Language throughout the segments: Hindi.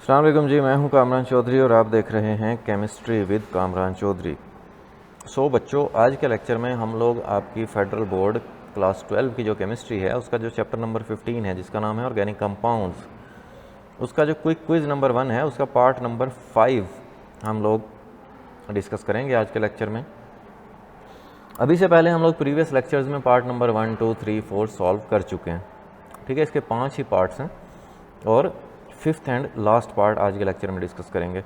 अस्सलाम वालेकुम जी, मैं हूं कामरान चौधरी और आप देख रहे हैं केमिस्ट्री विद कामरान चौधरी। बच्चों, आज के लेक्चर में हम लोग आपकी फेडरल बोर्ड क्लास 12 की जो केमिस्ट्री है उसका जो चैप्टर नंबर 15 है जिसका नाम है ऑर्गेनिक कंपाउंड्स, उसका जो क्विज नंबर 1 है उसका पार्ट नंबर 5 हम लोग डिस्कस करेंगे आज के लेक्चर में। अभी से पहले हम लोग प्रीवियस लेक्चर्स में पार्ट नंबर 1, 2, 3, 4 सॉल्व कर चुके हैं। ठीक है, इसके 5 ही पार्ट्स हैं और 5th एंड लास्ट पार्ट आज के लेक्चर में डिस्कस करेंगे।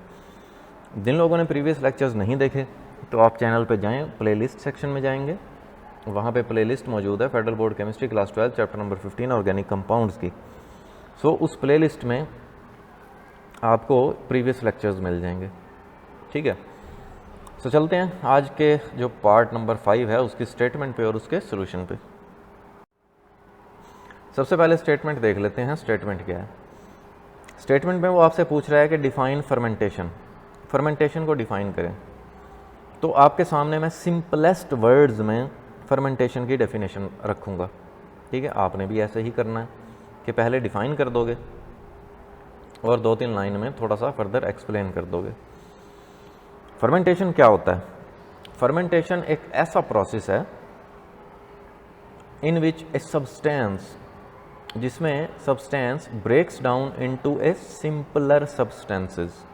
जिन लोगों ने प्रीवियस लेक्चर्स नहीं देखे तो आप चैनल पे जाएं, प्लेलिस्ट सेक्शन में जाएंगे, वहाँ पे प्लेलिस्ट मौजूद है federal board chemistry class 12 chapter number 15 organic compounds की। उस प्लेलिस्ट में आपको प्रीवियस लेक्चर्स मिल जाएंगे। ठीक है, चलते हैं आज के जो पार्ट नंबर 5 है उसकी स्टेटमेंट पे और उसके सोल्यूशन पे। सबसे पहले स्टेटमेंट देख लेते हैं। स्टेटमेंट क्या है? स्टेटमेंट में वो आपसे पूछ रहा है कि डिफाइन फर्मेंटेशन, फर्मेंटेशन को डिफाइन करें। तो आपके सामने मैं सिंपलेस्ट वर्ड्स में फर्मेंटेशन की डेफिनेशन रखूँगा। ठीक है, आपने भी ऐसे ही करना है कि पहले डिफाइन कर दोगे और 2-3 लाइन में थोड़ा सा फर्दर एक्सप्लेन कर दोगे। फर्मेंटेशन क्या होता है? फर्मेंटेशन एक ऐसा प्रोसेस है इन विच ए सब्सटेंस, जिसमें सब्सटेंस ब्रेक्स डाउन इनटू ए सिंपलर सब्सटेंसेस,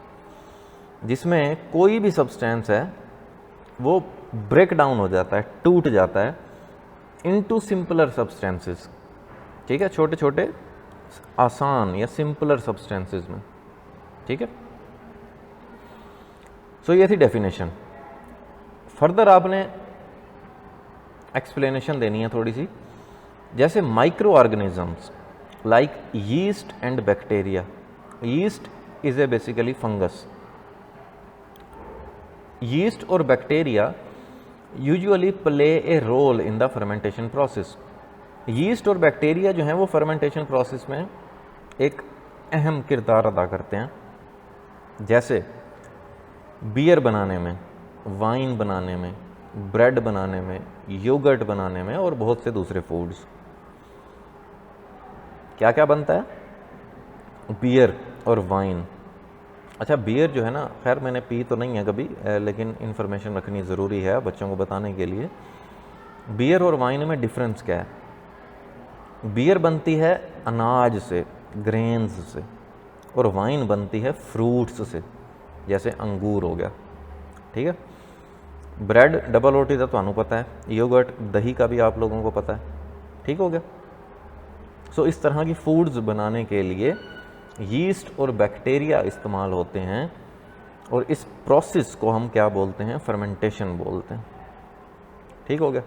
जिसमें कोई भी सब्सटेंस है वो ब्रेक डाउन हो जाता है, टूट जाता है इनटू सिंपलर सब्सटेंसेस। ठीक है, छोटे छोटे आसान या सिंपलर सब्सटेंसेस में। ठीक है, ये थी डेफिनेशन। फर्दर आपने एक्सप्लेनेशन देनी है थोड़ी सी। जैसे microorganisms like yeast and bacteria. Yeast is a basically fungus. Yeast और bacteria usually play a role in the fermentation process. Yeast और बैक्टीरिया जो हैं वो फर्मेंटेशन प्रोसेस में एक अहम किरदार अदा करते हैं। जैसे बियर बनाने में, वाइन बनाने में, ब्रेड बनाने में, योगर्ट बनाने में और बहुत से दूसरे फूड्स। क्या क्या बनता है? बियर और वाइन। अच्छा, बियर जो है ना, खैर मैंने पी तो नहीं है कभी, लेकिन इन्फॉर्मेशन रखनी ज़रूरी है बच्चों को बताने के लिए। बियर और वाइन में डिफरेंस क्या है? बियर बनती है अनाज से, ग्रेन्स से, और वाइन बनती है फ्रूट्स से, जैसे अंगूर हो गया। ठीक है, ब्रेड डबल रोटी का तो पता है, योगर्ट दही का भी आप लोगों को पता है। ठीक हो गया। इस तरह की फूड्स बनाने के लिए यीस्ट और बैक्टीरिया इस्तेमाल होते हैं और इस प्रोसेस को हम क्या बोलते हैं? फर्मेंटेशन बोलते हैं। ठीक हो गया।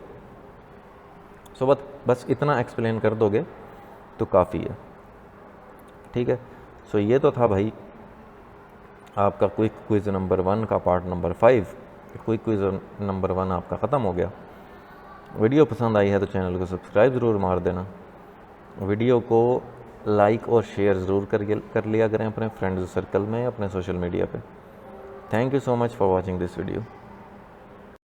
बस इतना एक्सप्लेन कर दोगे तो काफ़ी है। ठीक है, ये तो था भाई आपका क्विक क्विज नंबर 1 का part number 5। Quick quiz number 1 आपका ख़त्म हो गया। वीडियो पसंद आई है तो चैनल को सब्सक्राइब ज़रूर मार देना। वीडियो को लाइक और शेयर ज़रूर कर लिया करें अपने फ्रेंड्स सर्कल में, अपने सोशल मीडिया पे। Thank you so much for watching this video.